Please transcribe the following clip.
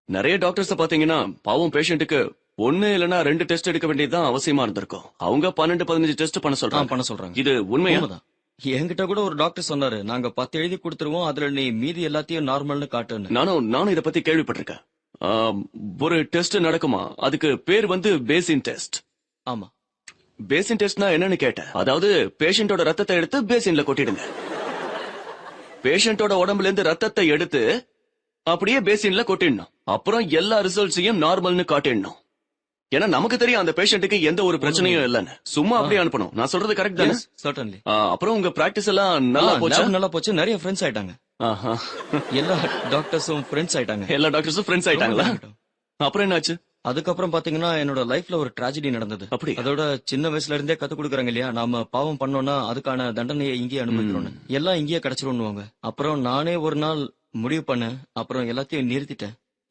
நிறைய டாக்டர்ஸ் பாத்தீங்கன்னா பாவம் பேஷண்ட்டுக்கு ஒண்ணு இல்லனா 2 டெஸ்ட் எடுக்க வேண்டியதுதான் அவசியமா இருந்திருக்கும். அவங்க 12-15 டெஸ்ட் பண்ண சொல்றாங்க. இது உண்மையா? உண்மைதான். என்கிட்ட கூட ஒரு டாக்டர் சொன்னாரு, நாங்க 10 எழுதி கொடுத்துருவோம், அதுல நீ மீதி எல்லாத்தையும் நார்மல்னு காட்டுன்னு. நானும் இத பத்தி கேள்விப்பட்டிருக்கேன். ஒரு டெஸ்ட் நடக்குமா, அதுக்கு பேர் வந்து பேசின் டெஸ்ட். ஆமா. பேசின் டெஸ்ட்னா என்னன்னு கேட்டேன். அதாவது பேஷண்டோட ரத்தத்தை எடுத்து பேசின்ல கொட்டிடுங்க. பேஷண்டோட உடம்புல இருந்து ரத்தத்தை எடுத்து அப்படியே பேசின்ல கொட்டிடணும். அப்புறம் எல்லா ரிசல்ட்ஸையும் நார்மல்னு காட்டிடணும். ஏன்னா நமக்கு தெரியும் அந்த பேஷண்ட்டுக்கு எந்த ஒரு பிரச்சனையும் இல்லன்னு. சும்மா அப்படியே அனுப்பணும். நான் சொல்றது கரெக்ட் தானே? சர்டன்லி. அப்புறம் உங்க பிராக்டிஸ் எல்லாம் நல்லா போச்சு. நல்லா போச்சு. நிறைய ஃப்ரெண்ட்ஸ் ஆயிட்டாங்க. எல்லா டாக்டர்ஸும் ஃப்ரெண்ட்ஸ் ஆயிட்டாங்க. எல்லா டாக்டர்ஸும் ஃப்ரெண்ட்ஸ் ஆயிட்டாங்களா? அப்புறம் என்னாச்சு? அதுக்கப்புறம் பாத்தீங்கன்னா என்னோட லைஃப்ல ஒரு ட்ராஜடி நடந்தது. அப்படி அதோட சின்ன வயசுல இருந்தே கத்து கொடுக்குறாங்க இல்லையா, நாம பாவம் பண்ணோம்னா அதுக்கான தண்டனையை இங்கேயே அனுபவிக்கிறோம்னு. எல்லாம் இங்கேயே கிடைச்சிருவாங்க. அப்புறம் நானே ஒரு நாள் முடிவு பண்ணேன். அப்புறம் எல்லாத்தையும் நிறுத்திட்டேன்.